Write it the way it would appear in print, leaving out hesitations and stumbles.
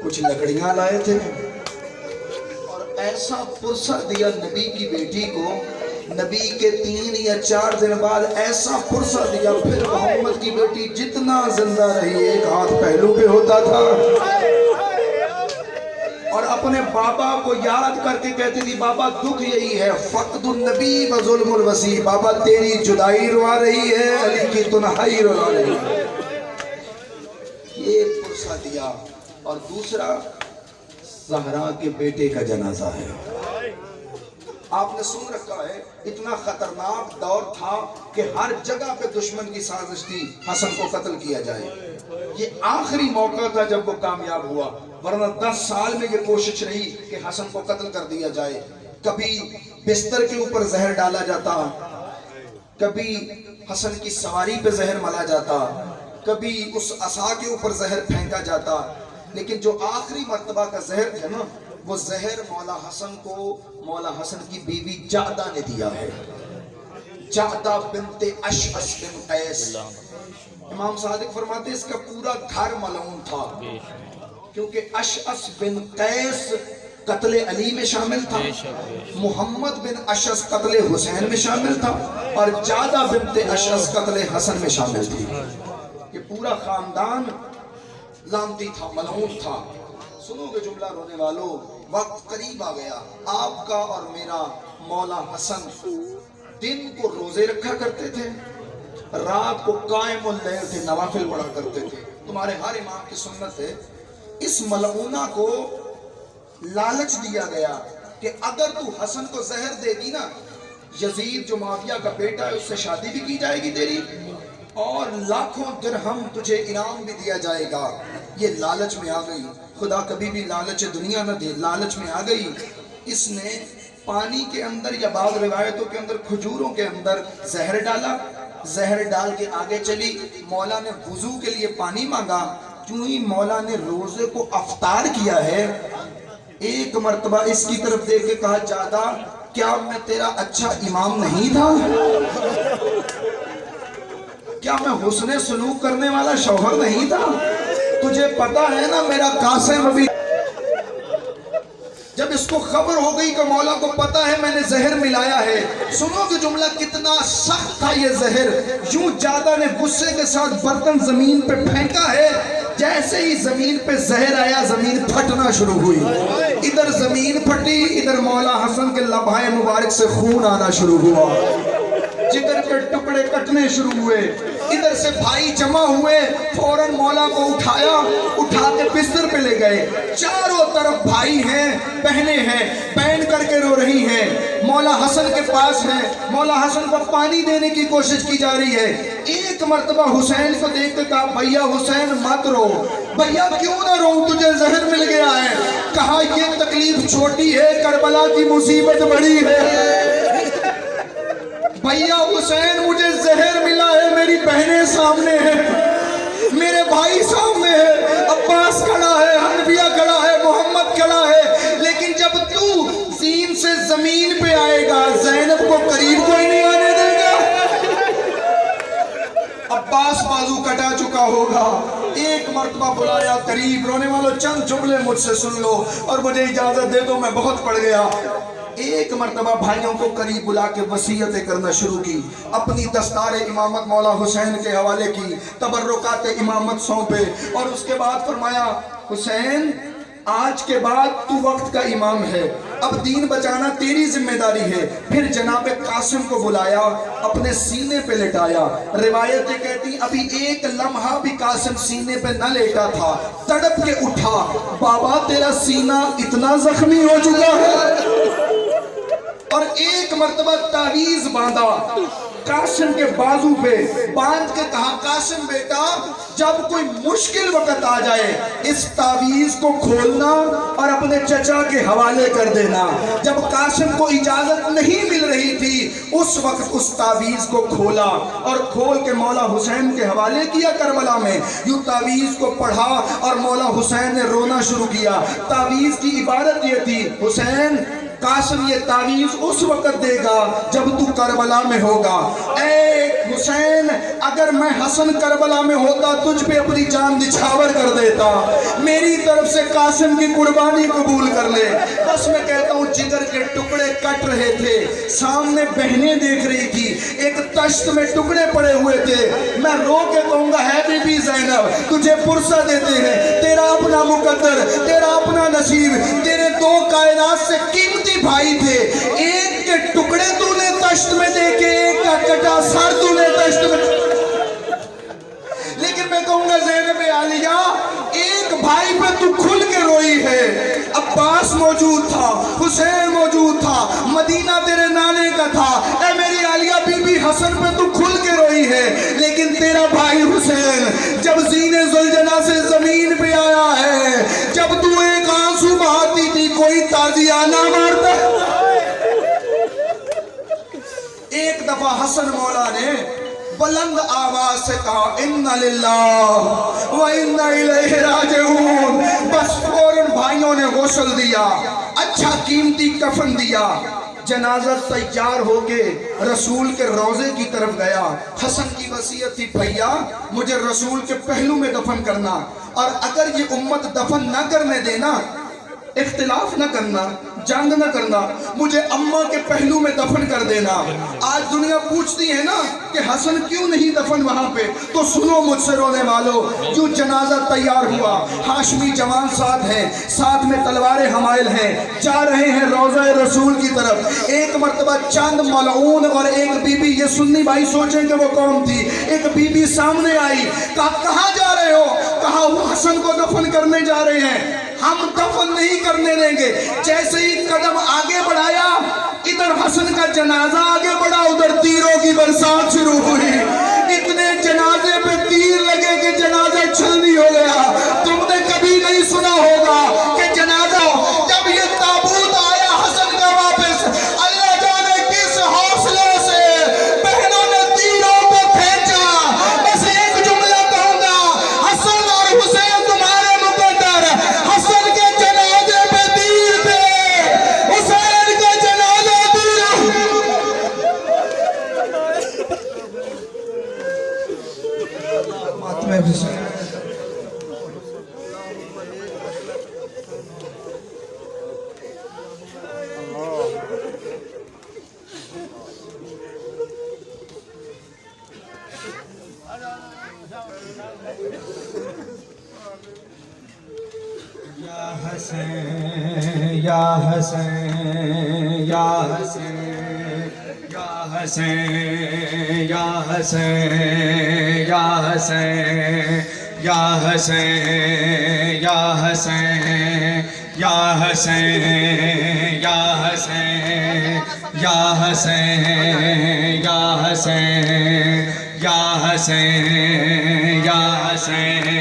کچھ لکڑیاں لائے تھے اور ایسا پرسہ دیا نبی کی بیٹی کو، نبی کے 3 یا 4 دن بعد ایسا پرسہ دیا، پھر محمد کی بیٹی جتنا زندہ رہی ایک ہاتھ پہلو پہ ہوتا تھا، اور اپنے بابا کو یاد کر کے کہتی تھی بابا دکھ یہی ہے، فقد النبی و ظلم الوصی، بابا تیری جدائی روا رہی ہے، علی کی تنہائی روا رہی ہے۔ یہ پرسہ دیا۔ اور دوسرا زہرا کے بیٹے کا جنازہ ہے۔ آپ نے سن رکھا ہے اتنا خطرناک دور تھا کہ ہر جگہ پہ دشمن کی سازش تھی حسن کو قتل کیا جائے۔ یہ آخری موقع تھا جب وہ کامیاب ہوا، ورنہ 10 سال میں یہ کوشش رہی کہ حسن کو قتل کر دیا جائے۔ کبھی بستر کے اوپر زہر ڈالا جاتا، کبھی حسن کی سواری پہ زہر ملا جاتا، کبھی اس عصا کے اوپر زہر پھینکا جاتا، لیکن جو آخری مرتبہ کا زہر ہے نا، وہ زہر مولا حسن کو مولا حسن کی بیوی جعدہ نے دیا ہے، جعدہ بنت اشعث بن قیس۔ امام صادق فرماتے ہیں اس کا پورا گھر ملعون تھا، کیونکہ اشعث بن قیس قتل علی میں شامل تھا، محمد بن اشعث قتل حسین میں شامل تھا، اور جعدہ بنت اشعث قتل حسن میں شامل تھی۔ یہ پورا خاندان لعنتی تھا، ملعون تھا۔ سنو گے جملہ رونے والوں، وقت قریب آ گیا۔ آپ کا اور میرا مولا حسن دن کو روزے رکھا کرتے تھے، رات کو قائم اللیل تھے، نوافل پڑھا کرتے تھے۔ تمہارے ہر امام کی سنت ہے۔ اس ملعونہ کو لالچ دیا گیا کہ اگر تو حسن کو زہر دے گی نا، یزید جو معاویہ کا بیٹا ہے اس سے شادی بھی کی جائے گی تیری، اور لاکھوں درہم تجھے انعام بھی دیا جائے گا۔ یہ لالچ میں آ گئی، خدا کبھی بھی لالچ دنیا نہ دے، لالچ میں آ گئی۔ اس نے پانی کے اندر یا بعض روایتوں کے اندر کھجوروں کے اندر زہر ڈالا، زہر ڈال کے آگے چلی۔ مولا نے وضو کے لیے پانی مانگا، کیوں ہی مولا نے روزے کو افطار کیا ہے، ایک مرتبہ اس کی طرف دیکھ کے کہا جعدہ کیا میں تیرا اچھا امام نہیں تھا؟ کیا میں حسن سلوک کرنے والا شوہر نہیں تھا؟ تجھے پتا ہے نا میرا قاسم ابھی، جب اس کو خبر ہو گئی کہ مولا کو پتا ہے میں نے زہر ملایا ہے، سنو کہ جملہ کتنا سخت تھا یہ زہر، یوں جعدہ نے غصے کے ساتھ برتن زمین پہ پھینکا ہے، جیسے ہی زمین پہ زہر آیا زمین پھٹنا شروع ہوئی، ادھر زمین پھٹی، ادھر مولا حسن کے لبھائے مبارک سے خون آنا شروع ہوا، جگر کے ٹکڑے کٹنے شروع ہوئے، ادھر سے بھائی جمع ہوئے، فوراً مولا کو اٹھایا، اٹھا کے بستر پہ لے گئے، چاروں طرف بھائی ہیں، بہنیں ہیں، بین کر کے رو رہی ہیں، مولا حسن کے پاس ہیں، مولا حسن کو پانی دینے کی کوشش کی جا رہی ہے۔ ایک مرتبہ حسین کو دیکھ کے کہا بھیا حسین مت رو، بھیا کیوں نہ رو، تجھے زہر مل گیا ہے، کہا یہ تکلیف چھوٹی ہے، کربلا کی مصیبت بڑی ہے، بھیا حسین مجھے زہر ملا ہے، میری بہنیں سامنے ہیں، میرے بھائی سامنے ہیں، عباس کھڑا ہے، حنفیہ کھڑا ہے، محمد کھڑا ہے، لیکن جب تو زین سے زمین پہ آئے گا زینب کو قریب کوئی نہیں آنے دے گا۔ عباس بازو کٹا چکا ہوگا، ایک مرتبہ بلایا قریب، رونے والوں چند جملے مجھ سے سن لو اور مجھے اجازت دے دو، میں بہت پڑھ گیا۔ ایک مرتبہ بھائیوں کو قریب بلا کے وصیتیں کرنا شروع کی، اپنی دستار امامت مولا حسین کے حوالے کی، تبرکات امامت سونپے، اور اس کے بعد فرمایا حسین آج کے بعد تو وقت کا امام ہے، اب دین بچانا تیری ذمہ داری ہے۔ پھر جناب قاسم کو بلایا، اپنے سینے پہ لٹایا، روایتیں کہتی ابھی ایک لمحہ بھی قاسم سینے پہ نہ لیٹا تھا، تڑپ کے اٹھا، بابا تیرا سینہ اتنا زخمی ہو چکا ہے، اور ایک مرتبہ تعویذ باندھا قاسم کے بازو پہ، باندھ کے کہا قاسم بیٹا جب کوئی مشکل وقت آ جائے اس تعویذ کو کھولنا اور اپنے چچا کے حوالے کر دینا۔ جب قاسم کو اجازت نہیں مل رہی تھی اس وقت اس تعویذ کو کھولا اور کھول کے مولا حسین کے حوالے کیا کربلا میں، یوں تعویذ کو پڑھا اور مولا حسین نے رونا شروع کیا۔ تعویذ کی عبارت یہ تھی حسین قاسم یہ تعویذ اس وقت دے گا جب تو کربلا میں ہوگا، اے حسین اگر میں حسن کربلا میں ہوتا تجھ پہ اپنی جان نچھاور کر دیتا، میری طرف سے قاسم کی قربانی قبول کر لے۔ بس میں کہتا ہوں جگر کے ٹکڑے کٹ رہے تھے، سامنے بہنیں دیکھ رہی تھی، ایک تشت میں ٹکڑے پڑے ہوئے تھے، میں رو کے کہوں گا ہے بی بی زینب تجھے پرسہ دیتے ہیں، تیرا اپنا مقدر، تیرا اپنا نصیب، تیرے دو کائنات سے قیمتی بھائی تھے، ایک کے ٹکڑے تو نے تشت میں دیکھے، ایک کا کٹا سر تو نے تشت میں۔ لیکن میں کہوں گا زینب عالیہ ایک بھائی پہ تو کھل کے روئی ہے، عباس موجود تھا، حسین موجود تھا، مدینہ تیرے نانے کا تھا، اے میری عالیہ بی بی حسن پہ تو کھل کے روئی ہے، لیکن تیرا بھائی حسین جب زین ذوالجناح سے زمین پہ آیا ہے، جب تو ایک آنسو بہاتی تھی کوئی تازیانہ مارتا۔ ایک دفعہ حسن مولا نے بلند آواز سے کہا اِنَّ لِلَّهِ وَإِنَّ إِلَيْهِ رَاجِعُونَ، بس فوراً بھائیوں نے غسل دیا، اچھا قیمتی کفن دیا، جنازہ تیار ہو کے رسول کے روضے کی طرف گیا۔ حسن کی وصیت تھی بھیا مجھے رسول کے پہلو میں دفن کرنا، اور اگر یہ امت دفن نہ کرنے دینا، اختلاف نہ کرنا، جنگ نہ کرنا، مجھے اماں کے پہلو میں دفن کر دینا۔ آج دنیا پوچھتی ہے نا کہ حسن کیوں نہیں دفن وہاں پہ، تو سنو مجھ سے رونے والو، جو جنازہ تیار ہوا، ہاشمی جوان ساتھ ہیں، ساتھ میں تلواریں حمائل ہیں، جا رہے ہیں روضہ رسول کی طرف۔ ایک مرتبہ چند ملعون اور ایک بی بی، یہ سنی بھائی سوچیں کہ وہ کون تھی، ایک بی بی سامنے آئی، کہا کہاں جا رہے ہو؟ کہا وہ حسن کو دفن کرنے جا رہے ہیں، ہم دفن نہیں کرنے دیں گے۔ جیسے ہی قدم آگے بڑھایا، ادھر حسن کا جنازہ آگے بڑھا، ادھر تیروں کی برسات شروع ہوئی، اتنے جنازے پہ تیر لگے کہ جنازہ چھلنی ہو گیا۔ تم نے کبھی نہیں سنا ہوگا کہ جنازہ جب یہ تابوت آیا حسن کا واپس، اللہ جانے کس حوصلے سے بہنوں نے تیروں کو کھینچا۔ بس ایک جملہ کہوں گا، حسن اور حسین تمہارے مقدر، حسن کے جنازے پہ تیر تھے، حسین کے جنازے تیر۔ ماتم حسین یا حسین یا حسین یا حسین یا حسین یا حسین یا حسین یا حسین یا حسین یا حسین یا حسین یا حسین یا حسین یا حسین یا حسین